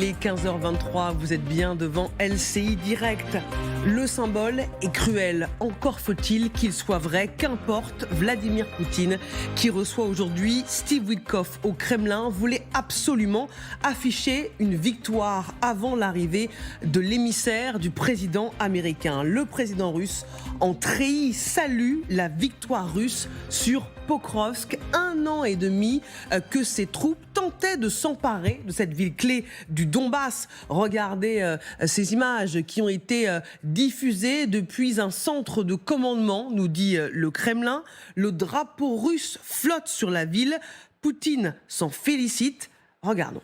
Il est 15h23, vous êtes bien devant LCI Direct. Le symbole est cruel, encore faut-il qu'il soit vrai, qu'importe. Vladimir Poutine, qui reçoit aujourd'hui Steve Witkoff au Kremlin, voulait absolument afficher une victoire avant l'arrivée de l'émissaire du président américain. Le président russe, en treillis, salue la victoire russe sur Pokrovsk. 1 an et demi que ses troupes tentaient de s'emparer de cette ville clé du Donbass. Regardez ces images qui ont été diffusées depuis un centre de commandement, nous dit le Kremlin. Le drapeau russe flotte sur la ville. Poutine s'en félicite. Regardons.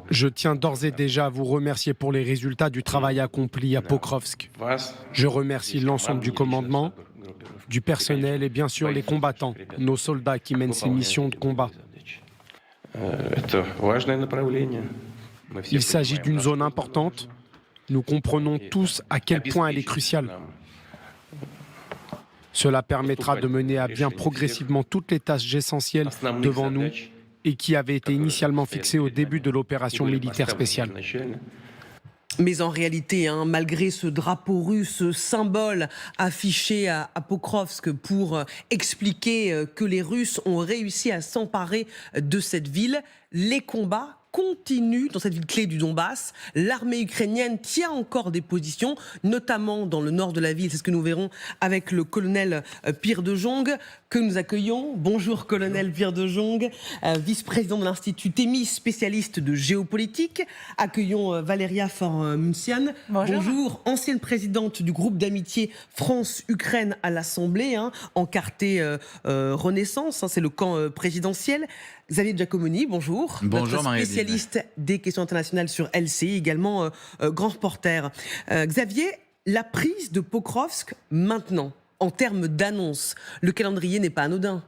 Je tiens d'ores et déjà à vous remercier pour les résultats du travail accompli à Pokrovsk. Je remercie l'ensemble du commandement, du personnel et bien sûr les combattants, nos soldats qui mènent ces missions de combat. Il s'agit d'une zone importante. Nous comprenons tous à quel point elle est cruciale. Cela permettra de mener à bien progressivement toutes les tâches essentielles devant nous et qui avaient été initialement fixées au début de l'opération militaire spéciale. Mais en réalité, malgré ce drapeau russe, ce symbole affiché à Pokrovsk pour expliquer que les Russes ont réussi à s'emparer de cette ville, les combats continue dans cette ville clé du Donbass. L'armée ukrainienne tient encore des positions, notamment dans le nord de la ville. C'est ce que nous verrons avec le colonel Pierre de Jong, que nous accueillons. Bonjour colonel Pierre de Jong, vice-président de l'Institut Témis, spécialiste de géopolitique. Accueillons Valéria Faure-Munsian. Bonjour, ancienne présidente du groupe d'amitié France-Ukraine à l'Assemblée, encarté Renaissance, c'est le camp présidentiel. Xavier Giacomoni, bonjour. Bonjour Marie. Spécialiste des questions internationales sur LCI, également grand reporter. Xavier, la prise de Pokrovsk maintenant, en termes d'annonce, le calendrier n'est pas anodin.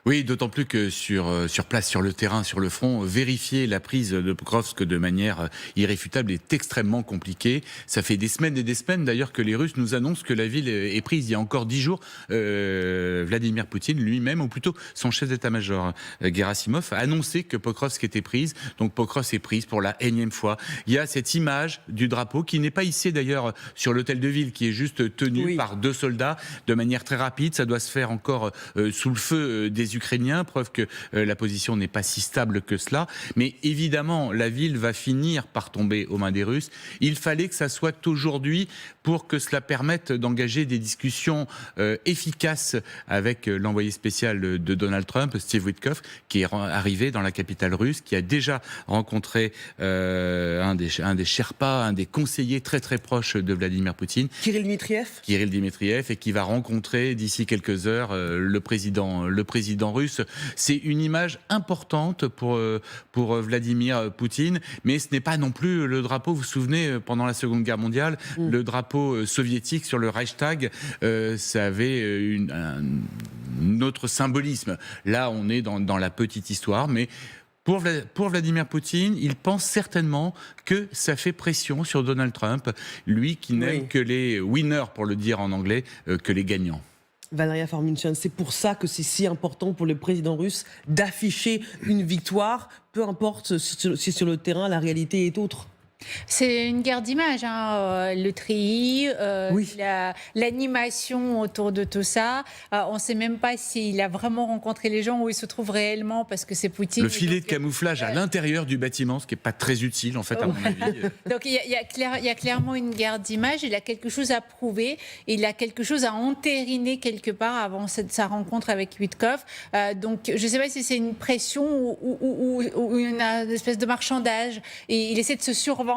Oui, d'autant plus que sur place, sur le terrain, sur le front, vérifier la prise de Pokrovsk de manière irréfutable est extrêmement compliqué. Ça fait des semaines et des semaines d'ailleurs que les Russes nous annoncent que la ville est prise. Il y a encore 10 jours, Vladimir Poutine lui-même, ou plutôt son chef d'état-major, Gerasimov, a annoncé que Pokrovsk était prise. Donc Pokrovsk est prise pour la énième fois. Il y a cette image du drapeau qui n'est pas hissé d'ailleurs sur l'hôtel de ville, qui est juste tenu par 2 soldats de manière très rapide. Ça doit se faire encore sous le feu des Ukrainiens, preuve que la position n'est pas si stable que cela. Mais évidemment, la ville va finir par tomber aux mains des Russes. Il fallait que ça soit aujourd'hui pour que cela permette d'engager des discussions efficaces avec l'envoyé spécial de Donald Trump, Steve Witkoff, qui est arrivé dans la capitale russe, qui a déjà rencontré un des Sherpas, un des conseillers très très proches de Vladimir Poutine. Kirill Dmitriev, et qui va rencontrer d'ici quelques heures le président russe. C'est une image importante pour Vladimir Poutine, mais ce n'est pas non plus le drapeau, vous vous souvenez, pendant la Seconde Guerre mondiale, le drapeau soviétique sur le Reichstag, ça avait un autre symbolisme. Là, on est dans la petite histoire, mais pour Vladimir Poutine, il pense certainement que ça fait pression sur Donald Trump, lui qui n'aime que les winners, pour le dire en anglais, que les gagnants. Valéria Faure-Munsian, c'est pour ça que c'est si important pour le président russe d'afficher une victoire, peu importe si sur le terrain la réalité est autre. C'est une guerre d'images, le treillis, l'animation autour de tout ça. On ne sait même pas s'il a vraiment rencontré les gens, où il se trouve réellement, parce que c'est Poutine. Le filet de camouflage à l'intérieur du bâtiment, ce qui n'est pas très utile, en fait, à mon avis. Donc il y a clairement une guerre d'images. Il a quelque chose à prouver. Il a quelque chose à entériner quelque part avant sa rencontre avec Witkoff. Donc je ne sais pas si c'est une pression ou une espèce de marchandage. Et il essaie de se survendre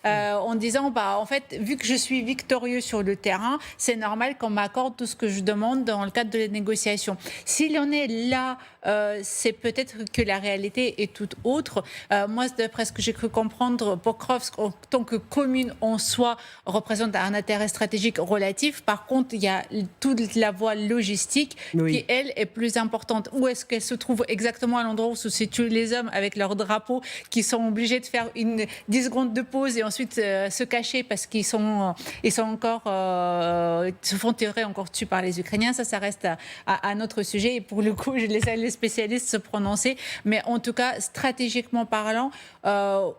en disant en fait, vu que je suis victorieux sur le terrain, c'est normal qu'on m'accorde tout ce que je demande dans le cadre de la négociation. S'il en est là, c'est peut-être que la réalité est toute autre. Moi, d'après ce que j'ai cru comprendre, Pokrovsk, en tant que commune en soi, représente un intérêt stratégique relatif. Par contre, il y a toute la voie logistique qui, elle, est plus importante. Où est-ce qu'elle se trouve exactement à l'endroit où se situent les hommes avec leur drapeau, qui sont obligés de faire 10 secondes prendre 2 pauses et ensuite se cacher parce qu'ils sont encore se font tirer encore dessus par les Ukrainiens, ça reste à notre sujet. Et pour le coup, je laisse les spécialistes se prononcer. Mais en tout cas, stratégiquement parlant,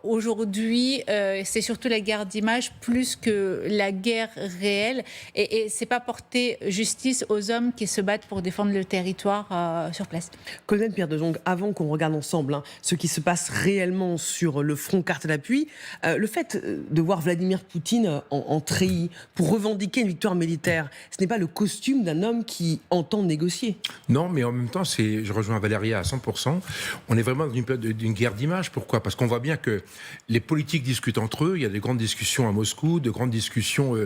aujourd'hui, c'est surtout la guerre d'image plus que la guerre réelle. Et c'est pas porter justice aux hommes qui se battent pour défendre le territoire sur place. Colonel Pierre de Jong, avant qu'on regarde ensemble ce qui se passe réellement sur le front carte d'appui, le fait de voir Vladimir Poutine en treillis pour revendiquer une victoire militaire, ce n'est pas le costume d'un homme qui entend négocier. Non, mais en même temps, je rejoins Valéria à 100%. On est vraiment dans une période d'une guerre d'image. Pourquoi ? Parce qu'on voit bien que les politiques discutent entre eux. Il y a de grandes discussions à Moscou, de grandes discussions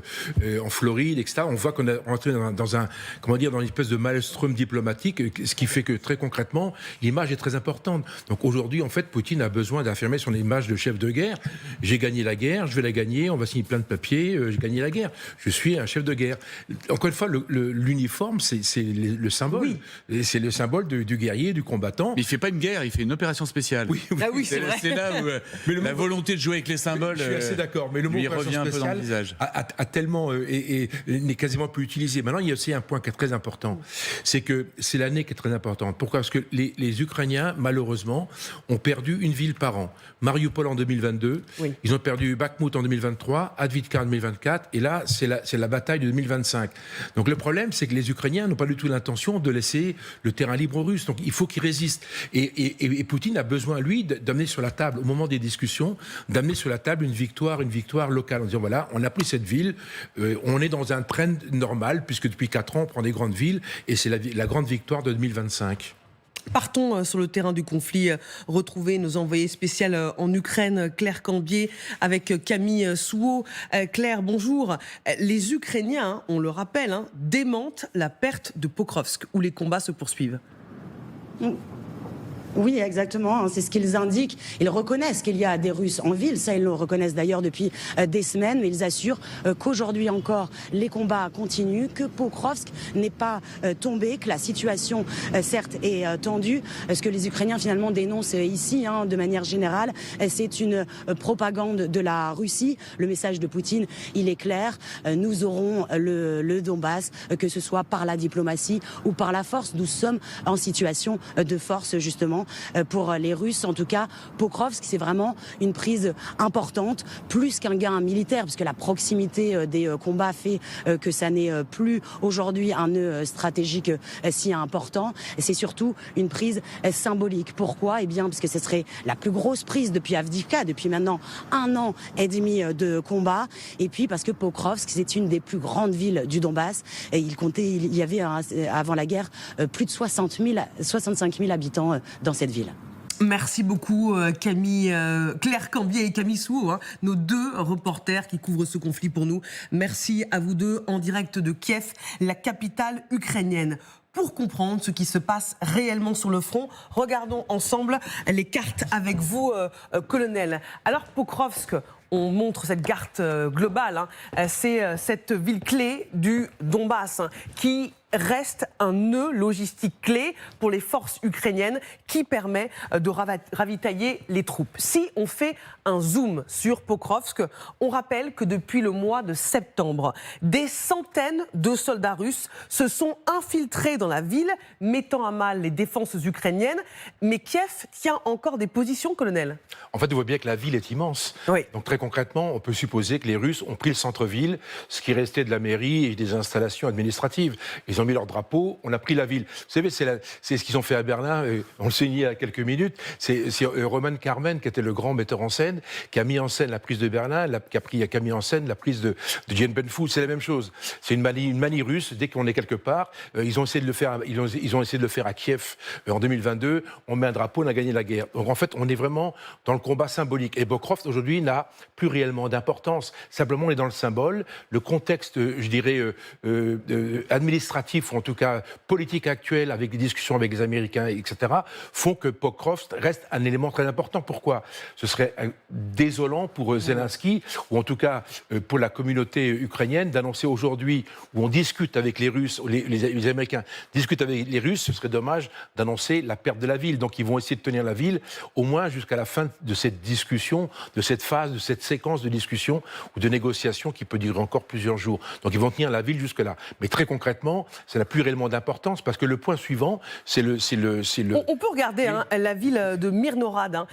en Floride, etc. On voit qu'on est entré dans une espèce de maelstrom diplomatique, ce qui fait que très concrètement, l'image est très importante. Donc aujourd'hui, en fait, Poutine a besoin d'affirmer son image de chef de guerre. J'ai gagné la guerre, je vais la gagner, on va signer plein de papiers, j'ai gagné la guerre. Je suis un chef de guerre. Encore une fois, l'uniforme, c'est le symbole. Oui. C'est le symbole du guerrier, du combattant. Mais il ne fait pas une guerre, il fait une opération spéciale. Oui, c'est vrai. C'est là où la volonté de jouer avec les symboles je suis assez d'accord, mais le mot revient un peu dans le visage. A tellement et n'est quasiment plus utilisé. Maintenant, il y a aussi un point qui est très important, c'est que c'est l'année qui est très importante. Pourquoi ? Parce que les Ukrainiens, malheureusement, ont perdu une ville par an. Mariupol en 2022, ils ont perdu Bakhmut en 2023, Avdiivka en 2024, et là, c'est la bataille de 2025. Donc le problème, c'est que les Ukrainiens n'ont pas du tout l'intention de laisser le terrain libre aux Russes. Donc il faut qu'ils résistent. Et Poutine a besoin, lui, d'amener sur la table, au moment des discussions, d'amener sur la table une victoire locale, en disant voilà, on a pris cette ville, on est dans un trend normal, puisque depuis 4 ans, on prend des grandes villes, et c'est la grande victoire de 2025. Partons sur le terrain du conflit, retrouver nos envoyés spéciaux en Ukraine, Claire Cambier avec Camille Souhaut. Claire, bonjour. Les Ukrainiens, on le rappelle, démentent la perte de Pokrovsk, où les combats se poursuivent. Oui, exactement. C'est ce qu'ils indiquent. Ils reconnaissent qu'il y a des Russes en ville. Ça, ils le reconnaissent d'ailleurs depuis des semaines. Mais ils assurent qu'aujourd'hui encore, les combats continuent, que Pokrovsk n'est pas tombé, que la situation, certes, est tendue. Ce que les Ukrainiens, finalement, dénoncent ici, de manière générale, c'est une propagande de la Russie. Le message de Poutine, il est clair. Nous aurons le Donbass, que ce soit par la diplomatie ou par la force. Nous sommes en situation de force, justement. Pour les Russes, en tout cas, Pokrovsk, c'est vraiment une prise importante, plus qu'un gain militaire, puisque la proximité des combats fait que ça n'est plus aujourd'hui un nœud stratégique si important. C'est surtout une prise symbolique. Pourquoi ? Eh bien, parce que ce serait la plus grosse prise depuis Avdiivka, depuis maintenant 1 an et demi de combat. Et puis parce que Pokrovsk, c'est une des plus grandes villes du Donbass. Et il y avait avant la guerre plus de 65 000 habitants dans cette ville. Merci beaucoup Claire Cambier et Camille Souhaut, nos 2 reporters qui couvrent ce conflit pour nous. Merci à vous 2 en direct de Kiev, la capitale ukrainienne. Pour comprendre ce qui se passe réellement sur le front, regardons ensemble les cartes avec vous, colonel. Alors Pokrovsk, on montre cette carte globale, c'est cette ville clé du Donbass qui reste un nœud logistique clé pour les forces ukrainiennes qui permet de ravitailler les troupes. Si on fait un zoom sur Pokrovsk, on rappelle que depuis le mois de septembre, des centaines de soldats russes se sont infiltrés dans la ville, mettant à mal les défenses ukrainiennes. Mais Kiev tient encore des positions, colonel. En fait, on voit bien que la ville est immense. Oui. Donc très concrètement, on peut supposer que les Russes ont pris le centre-ville, ce qui restait de la mairie et des installations administratives. Ils ont mis leur drapeau, on a pris la ville. Vous savez, c'est ce qu'ils ont fait à Berlin, on le sait il y a quelques minutes. C'est Roman Karmen, qui était le grand metteur en scène, qui a mis en scène la prise de Berlin, qui a mis en scène la prise de Dien Ben Phu. C'est la même chose. C'est une manie russe. Dès qu'on est quelque part, ils ont essayé de le faire. Ils ont essayé de le faire à Kiev en 2022. On met un drapeau, on a gagné la guerre. Donc en fait, on est vraiment dans le combat symbolique. Et Pokrovsk aujourd'hui n'a plus réellement d'importance. Simplement, on est dans le symbole. Le contexte, je dirais, administratif actifs, ou en tout cas politiques actuels, avec des discussions avec les Américains, etc., font que Pokrovsk reste un élément très important. Pourquoi ? Ce serait désolant pour Zelensky, ou en tout cas pour la communauté ukrainienne, d'annoncer aujourd'hui, où on discute avec les Russes, les Américains discutent avec les Russes, ce serait dommage d'annoncer la perte de la ville. Donc ils vont essayer de tenir la ville au moins jusqu'à la fin de cette discussion, de cette phase, de cette séquence de discussion ou de négociation qui peut durer encore plusieurs jours. Donc ils vont tenir la ville jusque-là. Mais très concrètement, ça n'a plus réellement d'importance parce que le point suivant, c'est le... On peut regarder la ville de Myrnorad,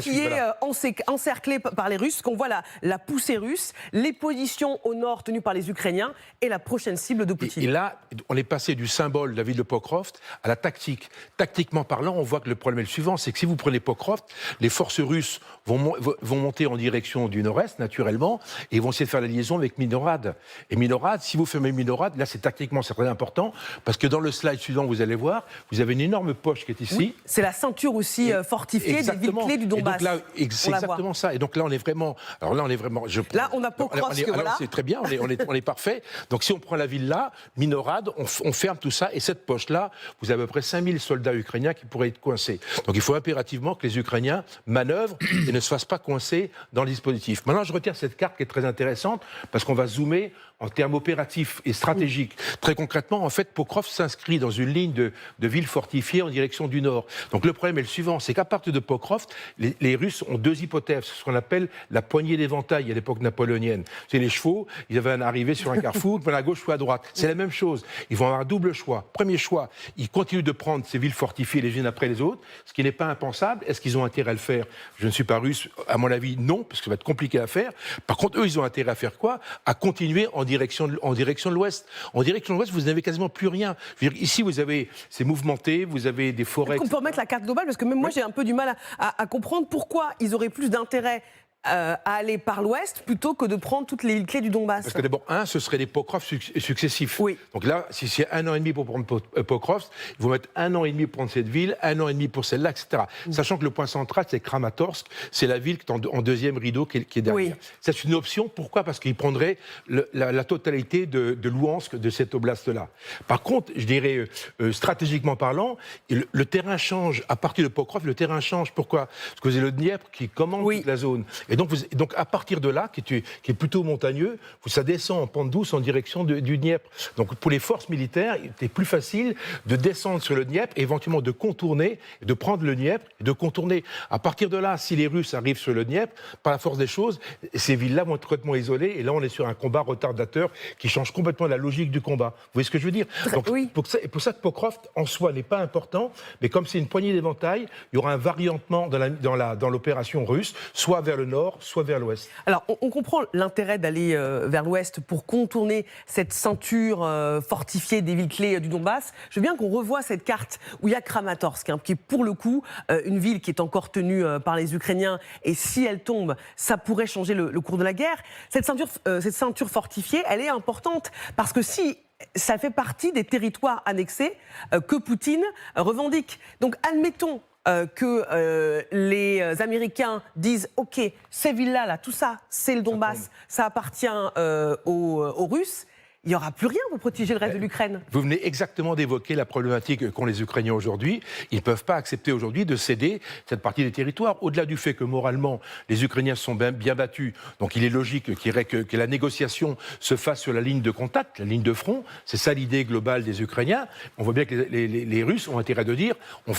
qui est encerclée par les Russes, qu'on voit la poussée russe, les positions au nord tenues par les Ukrainiens et la prochaine cible de Poutine. Et là, on est passé du symbole de la ville de Pokrovsk à la tactique. Tactiquement parlant, on voit que le problème est le suivant, c'est que si vous prenez Pokrovsk, les forces russes vont monter en direction du nord-est, naturellement, et vont essayer de faire la liaison avec Myrnorad. Et Myrnorad, si vous fermez Myrnorad, là, c'est tactiquement, c'est très important, parce que dans le slide suivant, vous allez voir, vous avez une énorme poche qui est ici. Oui, c'est la ceinture aussi fortifiée des villes clés du Donbass. Et donc là, c'est exactement ça. Et donc là, on est vraiment... Alors là, on est vraiment... Là, on a Pokrovsk, voilà. C'est très bien, on est parfait. Donc si on prend la ville là, Myrnorad, on ferme tout ça, et cette poche-là, vous avez à peu près 5000 soldats ukrainiens qui pourraient être coincés. Donc il faut impérativement que les Ukrainiens manœuvrent et ne se fassent pas coincés dans le dispositif. Maintenant, je retire cette carte qui est très intéressante, parce qu'on va zoomer en termes opératifs et stratégiques. Très concrètement, en fait, Pokrovsk s'inscrit dans une ligne de villes fortifiées en direction du nord. Donc le problème est le suivant, c'est qu'à partir de Pokrovsk, les Russes ont deux hypothèses, ce qu'on appelle la poignée d'éventail à l'époque napoléonienne. C'est les chevaux, ils avaient un arrivé sur un carrefour, à gauche ou à droite. C'est la même chose. Ils vont avoir un double choix. Premier choix, ils continuent de prendre ces villes fortifiées les unes après les autres, ce qui n'est pas impensable. Est-ce qu'ils ont intérêt à le faire ? Je ne suis pas russe, à mon avis, non, parce que ça va être compliqué à faire. Par contre, eux, ils ont intérêt à faire quoi ? À continuer en direction de l'ouest. En direction de l'ouest, vous n'avez quasiment plus rien. Je veux dire, ici, vous avez, c'est mouvementé, vous avez des forêts... Est-ce qu'on peut remettre la carte globale ? Parce que même moi, j'ai un peu du mal à comprendre pourquoi ils auraient plus d'intérêt à aller par l'ouest plutôt que de prendre toutes les villes clés du Donbass. Parce que d'abord, ce serait des Pokrovsk successifs. Oui. Donc là, si c'est 1 an et demi pour prendre Pokrovsk, ils vont mettre 1 an et demi pour prendre cette ville, 1 an et demi pour celle-là, etc. Sachant que le point central, c'est Kramatorsk, c'est la ville qui est en deuxième rideau qui est derrière. Oui. C'est une option. Pourquoi ? Parce qu'ils prendraient la totalité de Louhansk, de cette oblast-là. Par contre, je dirais, stratégiquement parlant, le terrain change. À partir de Pokrovsk, le terrain change. Pourquoi ? Parce que c'est le Dniepr qui commande toute la zone. Et donc à partir de là, qui est plutôt montagneux, ça descend en pente douce en direction du Dniepr. Donc pour les forces militaires, il était plus facile de descendre sur le Dniepr et éventuellement de contourner, de prendre le Dniepr et de contourner. À partir de là, si les Russes arrivent sur le Dniepr, par la force des choses, ces villes-là vont être complètement isolées. Et là, on est sur un combat retardateur qui change complètement la logique du combat. Vous voyez ce que je veux dire ? Donc, pour ça que Pokrovsk, en soi, n'est pas important. Mais comme c'est une poignée d'éventail, il y aura un variantement dans l'opération russe, soit vers le nord, soit vers l'ouest. Alors, on comprend l'intérêt d'aller vers l'ouest pour contourner cette ceinture fortifiée des villes clés du Donbass. Je veux bien qu'on revoie cette carte où il y a Kramatorsk, qui est pour le coup une ville qui est encore tenue par les Ukrainiens. Et si elle tombe, ça pourrait changer le cours de la guerre. Cette ceinture fortifiée, elle est importante parce que si ça fait partie des territoires annexés que Poutine revendique. Donc, admettons que les Américains disent « Ok, ces villes-là, tout ça, c'est le Donbass, ça appartient aux Russes », il n'y aura plus rien pour protéger le reste de l'Ukraine. Vous venez exactement d'évoquer la problématique qu'ont les Ukrainiens aujourd'hui. Ils ne peuvent pas accepter aujourd'hui de céder cette partie des territoires. Au-delà du fait que moralement, les Ukrainiens se sont bien battus, donc il est logique que la négociation se fasse sur la ligne de contact, la ligne de front. C'est ça l'idée globale des Ukrainiens. On voit bien que les Russes ont intérêt de dire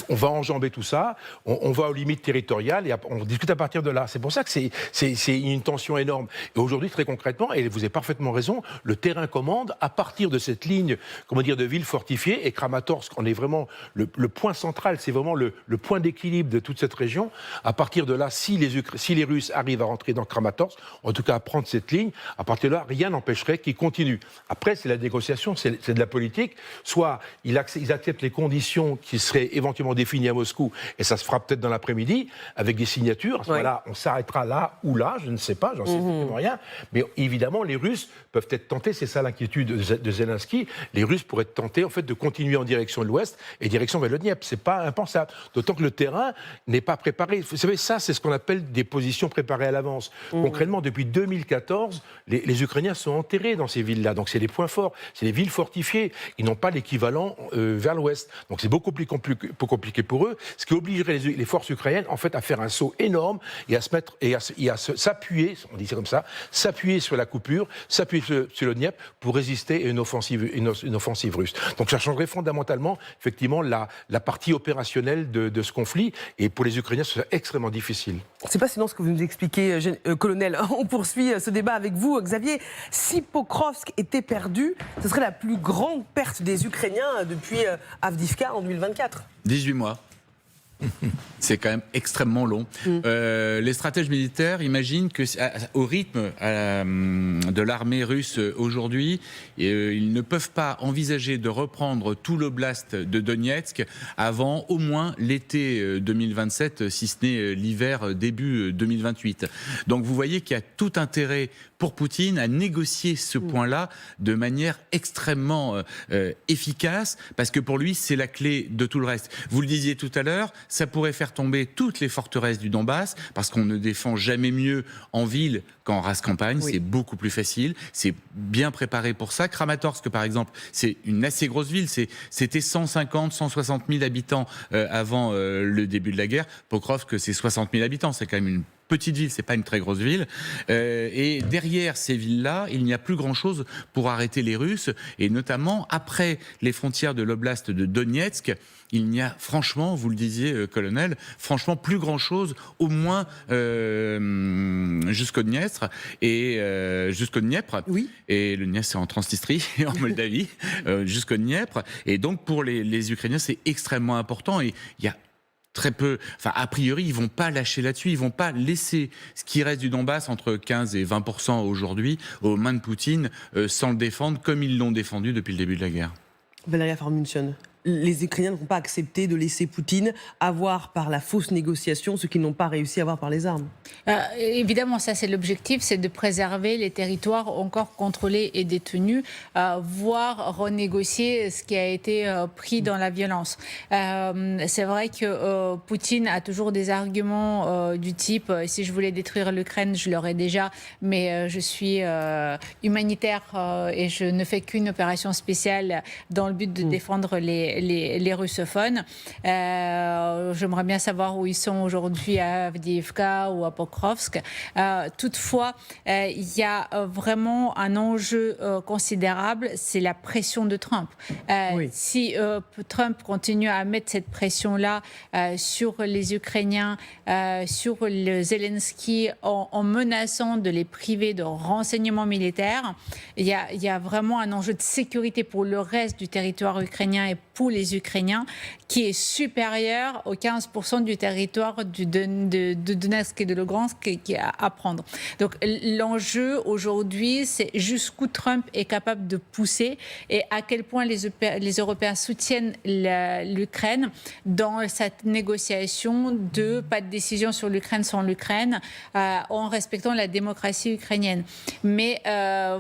on va enjamber tout ça, on va aux limites territoriales et on discute à partir de là. C'est pour ça que c'est une tension énorme. Et aujourd'hui, très concrètement, et vous avez parfaitement raison, le terrain commande à partir de cette ligne, de villes fortifiées, et Kramatorsk, on est vraiment le point central, c'est vraiment le point d'équilibre de toute cette région. À partir de là, si les Russes arrivent à rentrer dans Kramatorsk, en tout cas à prendre cette ligne, à partir de là, rien n'empêcherait qu'ils continuent. Après, c'est la négociation, c'est de la politique. Soit ils acceptent les conditions qui seraient éventuellement définies à Moscou, et ça se fera peut-être dans l'après-midi, avec des signatures. À ce moment-là, on s'arrêtera là ou là, je ne sais pas, j'en sais strictement rien. Mais évidemment, les Russes peuvent être tentés, c'est ça l'inquiétude inquiétude de Zelensky, les Russes pourraient tenter en fait de continuer en direction de l'ouest et direction vers le Dniepr. C'est pas impensable. D'autant que le terrain n'est pas préparé. Vous savez, ça, c'est ce qu'on appelle des positions préparées à l'avance. Concrètement, depuis 2014, les Ukrainiens sont enterrés dans ces villes-là. Donc c'est des points forts, c'est des villes fortifiées. Ils n'ont pas l'équivalent vers l'ouest. Donc c'est beaucoup plus compliqué pour eux, ce qui obligerait les forces ukrainiennes en fait à faire un saut énorme et à se mettre et à s'appuyer, on dit ça comme ça, s'appuyer sur la coupure, s'appuyer sur le Dniepr pour résister à une offensive russe. Donc ça changerait fondamentalement effectivement la partie opérationnelle de ce conflit, et pour les Ukrainiens c'est extrêmement difficile. C'est passionnant ce que vous nous expliquez, colonel. On poursuit ce débat avec vous, Xavier. Si Pokrovsk était perdu, ce serait la plus grande perte des Ukrainiens depuis Avdiivka en 2024. 18 mois. C'est quand même extrêmement long. Les stratèges militaires imaginent qu'au rythme de l'armée russe aujourd'hui, ils ne peuvent pas envisager de reprendre tout l'oblast de Donetsk avant au moins l'été 2027, si ce n'est l'hiver début 2028. Donc vous voyez qu'il y a tout intérêt pour Poutine à négocier ce point-là de manière extrêmement efficace, parce que pour lui, c'est la clé de tout le reste. Vous le disiez tout à l'heure, ça pourrait faire tomber toutes les forteresses du Donbass, parce qu'on ne défend jamais mieux en ville qu'en race campagne. Oui. C'est beaucoup plus facile, c'est bien préparé pour ça. Kramatorsk, par exemple, c'est une assez grosse ville, c'était 150, 160 000 habitants avant le début de la guerre. Pokrovsk, c'est 60 000 habitants, c'est quand même une petite ville, c'est pas une très grosse ville. Et derrière ces villes-là, il n'y a plus grand-chose pour arrêter les Russes. Et notamment, après les frontières de l'oblast de Donetsk, il n'y a franchement, vous le disiez, colonel, franchement plus grand-chose, au moins jusqu'au Dniepr. Et jusqu'au Dniepr. Oui. Et le Dniepr, c'est en Transnistrie, en Moldavie, jusqu'au Dniepr. Et donc, pour les Ukrainiens, c'est extrêmement important. Et il y a très peu, enfin a priori ils vont pas lâcher là-dessus, ils vont pas laisser ce qui reste du Donbass, entre 15 et 20% aujourd'hui, aux mains de Poutine, sans le défendre comme ils l'ont défendu depuis le début de la guerre. Valeria Farmunchen, les Ukrainiens ne vont pas accepter de laisser Poutine avoir par la fausse négociation ce qu'ils n'ont pas réussi à avoir par les armes. Évidemment, ça c'est l'objectif, c'est de préserver les territoires encore contrôlés et détenus, voire renégocier ce qui a été pris dans la violence. C'est vrai que Poutine a toujours des arguments du type « si je voulais détruire l'Ukraine, je l'aurais déjà, mais je suis humanitaire et je ne fais qu'une opération spéciale dans le but de défendre les russophones. J'aimerais bien savoir où ils sont aujourd'hui à Avdiivka ou à Pokrovsk. Toutefois, il y a vraiment un enjeu considérable, c'est la pression de Trump. Oui. Si Trump continue à mettre cette pression-là sur les Ukrainiens, sur le Zelensky, en menaçant de les priver de renseignements militaires, il y a vraiment un enjeu de sécurité pour le reste du territoire ukrainien et pour les Ukrainiens qui est supérieur aux 15% du territoire de Donetsk et de Lugansk qui est à prendre. Donc l'enjeu aujourd'hui, c'est jusqu'où Trump est capable de pousser et à quel point les Européens soutiennent l'Ukraine dans cette négociation de pas de décision sur l'Ukraine sans l'Ukraine, en respectant la démocratie ukrainienne. Mais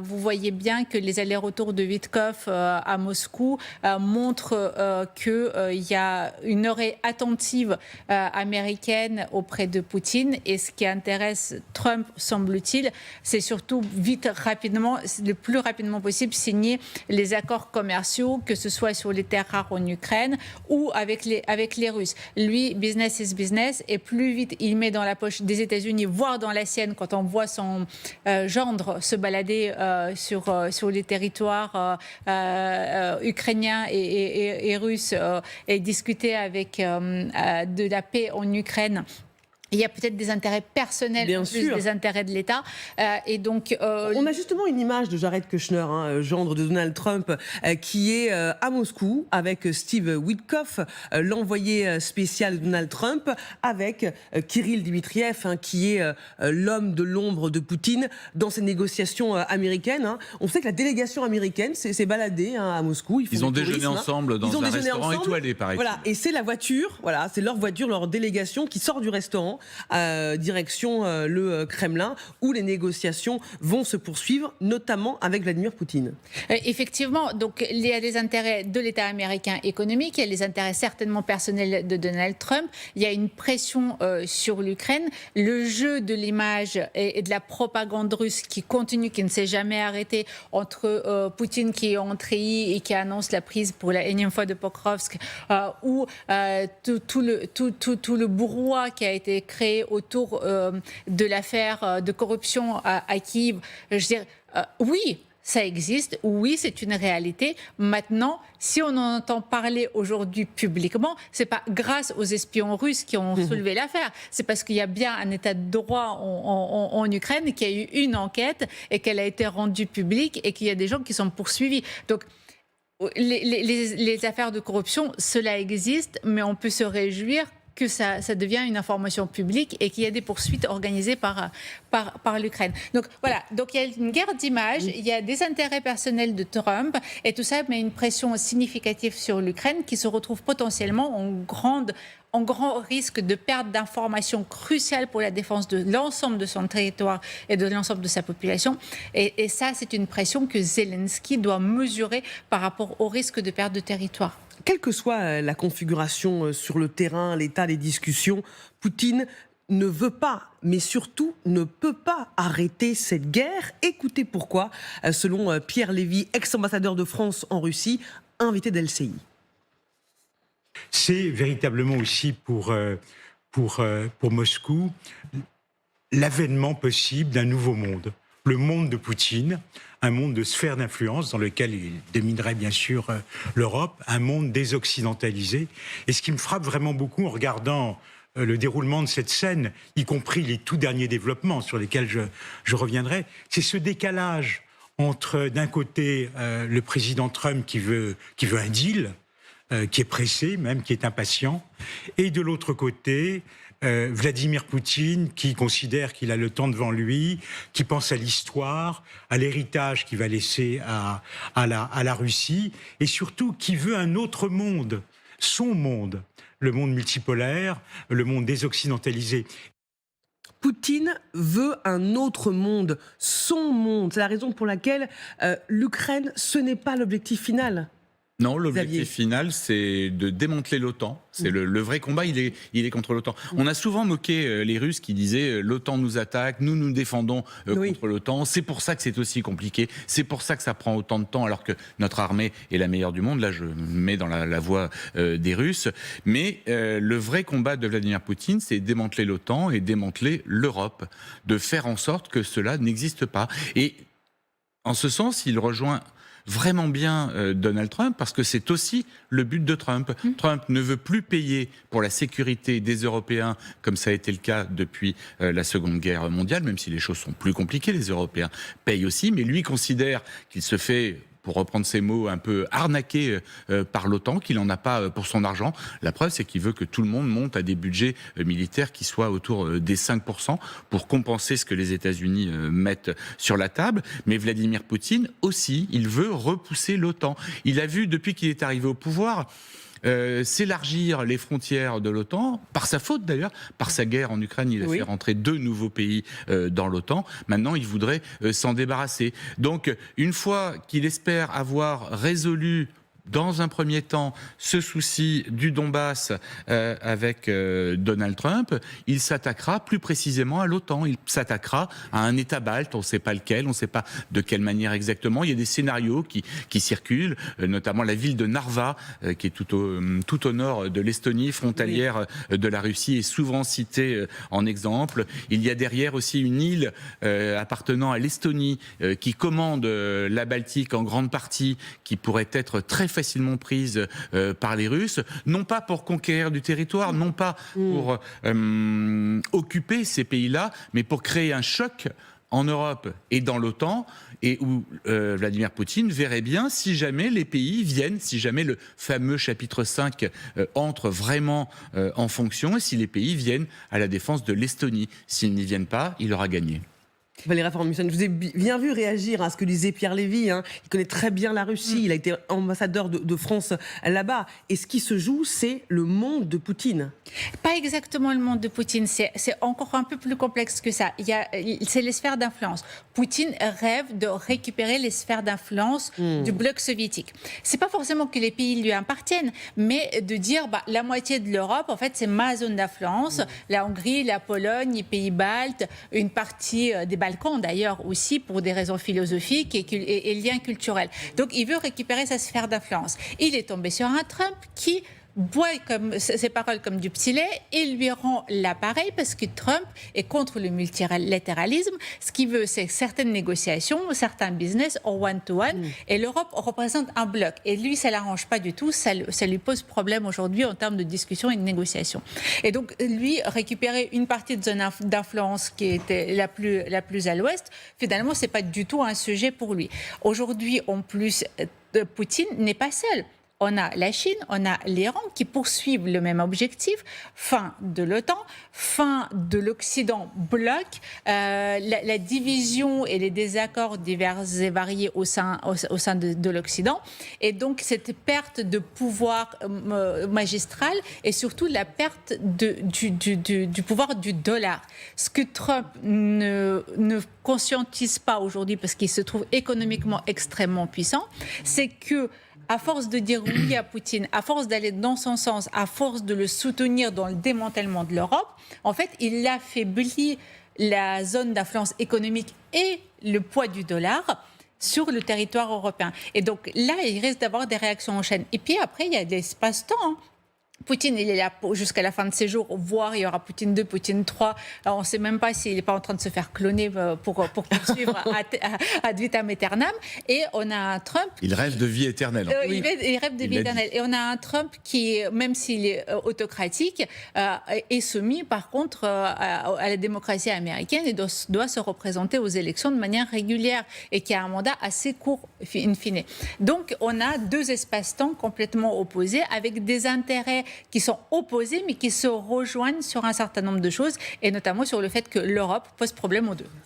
vous voyez bien que les allers-retours de Witkoff à Moscou montrent qu'il y a une oreille attentive américaine auprès de Poutine, et ce qui intéresse Trump, semble-t-il, c'est surtout rapidement, le plus rapidement possible, signer les accords commerciaux, que ce soit sur les terres rares en Ukraine ou avec les Russes. Lui, business is business, et plus vite il met dans la poche des États-Unis, voire dans la sienne, quand on voit son gendre se balader sur les territoires ukrainiens et russes et discuter avec de la paix en Ukraine. Il y a peut-être des intérêts personnels Bien en plus sûr. des intérêts de l'État. Et donc, on a justement une image de Jared Kushner, gendre de Donald Trump, qui est à Moscou avec Steve Witkoff, l'envoyé spécial de Donald Trump, avec Kirill Dmitriev, qui est l'homme de l'ombre de Poutine dans ces négociations américaines. On sait que la délégation américaine s'est baladée à Moscou. Ils ont déjeuné ensemble dans un restaurant étoilé, par exemple. Voilà, et c'est la voiture, voilà, c'est leur voiture, leur délégation qui sort du restaurant maintenant, direction le Kremlin, où les négociations vont se poursuivre, notamment avec Vladimir Poutine. Effectivement, donc il y a les intérêts de l'État américain économique, il y a les intérêts certainement personnels de Donald Trump, il y a une pression sur l'Ukraine, le jeu de l'image et de la propagande russe qui continue, qui ne s'est jamais arrêté entre Poutine qui est en treillis et qui annonce la prise pour la énième fois de Pokrovsk, ou tout le brouhaha qui a été créé autour de l'affaire de corruption à Kiev. Je veux dire, oui, ça existe, oui, c'est une réalité. Maintenant, si on en entend parler aujourd'hui publiquement, c'est pas grâce aux espions russes qui ont soulevé l'affaire, c'est parce qu'il y a bien un état de droit en Ukraine, qu'il y a eu une enquête et qu'elle a été rendue publique et qu'il y a des gens qui sont poursuivis. Donc, les affaires de corruption, cela existe, mais on peut se réjouir que ça devient une information publique et qu'il y a des poursuites organisées par l'Ukraine. Donc voilà, donc il y a une guerre d'image, il y a des intérêts personnels de Trump et tout ça met une pression significative sur l'Ukraine qui se retrouve potentiellement en grand risque de perte d'informations cruciales pour la défense de l'ensemble de son territoire et de l'ensemble de sa population. Et ça, c'est une pression que Zelensky doit mesurer par rapport au risque de perte de territoire. Quelle que soit la configuration sur le terrain, l'état des discussions, Poutine ne veut pas, mais surtout ne peut pas arrêter cette guerre. Écoutez pourquoi, selon Pierre Lévy, ex-ambassadeur de France en Russie, invité d'LCI. C'est véritablement aussi pour Moscou l'avènement possible d'un nouveau monde. Le monde de Poutine, un monde de sphère d'influence dans lequel il dominerait bien sûr l'Europe, un monde désoccidentalisé. Et ce qui me frappe vraiment beaucoup en regardant le déroulement de cette scène, y compris les tout derniers développements sur lesquels je reviendrai, c'est ce décalage entre d'un côté le président Trump qui veut un deal, qui est pressé même, qui est impatient, et de l'autre côté Vladimir Poutine qui considère qu'il a le temps devant lui, qui pense à l'histoire, à l'héritage qu'il va laisser à la Russie, et surtout qui veut un autre monde, son monde, le monde multipolaire, le monde désoccidentalisé. Poutine veut un autre monde, son monde. C'est la raison pour laquelle l'Ukraine, ce n'est pas l'objectif final. Non, l'objectif final, c'est de démanteler l'OTAN. C'est le vrai combat, il est contre l'OTAN. On a souvent moqué les Russes qui disaient l'OTAN nous attaque, nous nous défendons contre l'OTAN. C'est pour ça que c'est aussi compliqué. C'est pour ça que ça prend autant de temps, alors que notre armée est la meilleure du monde. Là, je me mets dans la voie des Russes. Mais le vrai combat de Vladimir Poutine, c'est démanteler l'OTAN et démanteler l'Europe, de faire en sorte que cela n'existe pas. Et en ce sens, il rejoint vraiment bien Donald Trump, parce que c'est aussi le but de Trump. Trump ne veut plus payer pour la sécurité des Européens, comme ça a été le cas depuis la Seconde Guerre mondiale, même si les choses sont plus compliquées, les Européens payent aussi, mais lui considère qu'il se fait, pour reprendre ses mots, un peu arnaqué par l'OTAN, qu'il n'en a pas pour son argent. La preuve, c'est qu'il veut que tout le monde monte à des budgets militaires qui soient autour des 5% pour compenser ce que les États-Unis mettent sur la table. Mais Vladimir Poutine aussi, il veut repousser l'OTAN. Il a vu, depuis qu'il est arrivé au pouvoir, s'élargir les frontières de l'OTAN, par sa faute d'ailleurs, par sa guerre en Ukraine, il a fait rentrer 2 nouveaux pays dans l'OTAN. Maintenant, il voudrait s'en débarrasser. Donc, une fois qu'il espère avoir résolu dans un premier temps ce souci du Donbass avec Donald Trump, il s'attaquera plus précisément à l'OTAN. Il s'attaquera à un État balte, on ne sait pas lequel, on ne sait pas de quelle manière exactement. Il y a des scénarios qui circulent, notamment la ville de Narva, qui est tout au nord de l'Estonie, frontalière de la Russie, est souvent citée en exemple. Il y a derrière aussi une île appartenant à l'Estonie qui commande la Baltique en grande partie, qui pourrait être très facilement prise par les Russes, non pas pour conquérir du territoire, non pas pour occuper ces pays-là, mais pour créer un choc en Europe et dans l'OTAN, et où Vladimir Poutine verrait bien si jamais les pays viennent, si jamais le fameux chapitre 5 entre vraiment en fonction, et si les pays viennent à la défense de l'Estonie. S'ils n'y viennent pas, il aura gagné. Valérie Faure-Musson, je vous ai bien vu réagir à ce que disait Pierre Lévy. Il connaît très bien la Russie, il a été ambassadeur de France là-bas. Et ce qui se joue, c'est le monde de Poutine. Pas exactement le monde de Poutine, c'est encore un peu plus complexe que ça. C'est les sphères d'influence. Poutine rêve de récupérer les sphères d'influence du bloc soviétique. C'est pas forcément que les pays lui appartiennent, mais de dire la moitié de l'Europe, en fait, c'est ma zone d'influence. La Hongrie, la Pologne, les pays baltes, une partie des Balkans d'ailleurs aussi pour des raisons philosophiques et liens culturels. Donc il veut récupérer sa sphère d'influence. Il est tombé sur un Trump qui boit ses paroles comme du petit lait et lui rend l'appareil parce que Trump est contre le multilatéralisme. Ce qu'il veut, c'est certaines négociations, certains business en one-to-one. Et l'Europe représente un bloc. Et lui, ça ne l'arrange pas du tout. Ça lui pose problème aujourd'hui en termes de discussion et de négociation. Et donc, lui, récupérer une partie de zone d'influence qui était la plus à l'ouest, finalement, ce n'est pas du tout un sujet pour lui. Aujourd'hui, en plus, Poutine n'est pas seul. On a la Chine, on a l'Iran qui poursuivent le même objectif, fin de l'OTAN, fin de l'Occident bloc, la division et les désaccords divers et variés au sein de l'Occident, et donc cette perte de pouvoir magistral et surtout la perte du pouvoir du dollar. Ce que Trump ne conscientise pas aujourd'hui parce qu'il se trouve économiquement extrêmement puissant, c'est que à force de dire oui à Poutine, à force d'aller dans son sens, à force de le soutenir dans le démantèlement de l'Europe, en fait, il affaiblit la zone d'influence économique et le poids du dollar sur le territoire européen. Et donc là, il risque d'avoir des réactions en chaîne. Et puis après, il y a des espaces-temps. Poutine, il est là jusqu'à la fin de ses jours, voire il y aura Poutine 2, Poutine 3. Alors, on ne sait même pas s'il n'est pas en train de se faire cloner pour poursuivre ad vitam aeternam. Et on a un Trump... Il rêve de vie éternelle. Il rêve de vie éternelle. Et on a un Trump qui, même s'il est autocratique, est soumis par contre à la démocratie américaine et doit se représenter aux élections de manière régulière et qui a un mandat assez court, in fine. Donc, on a deux espaces-temps complètement opposés avec des intérêts qui sont opposés mais qui se rejoignent sur un certain nombre de choses et notamment sur le fait que l'Europe pose problème aux deux.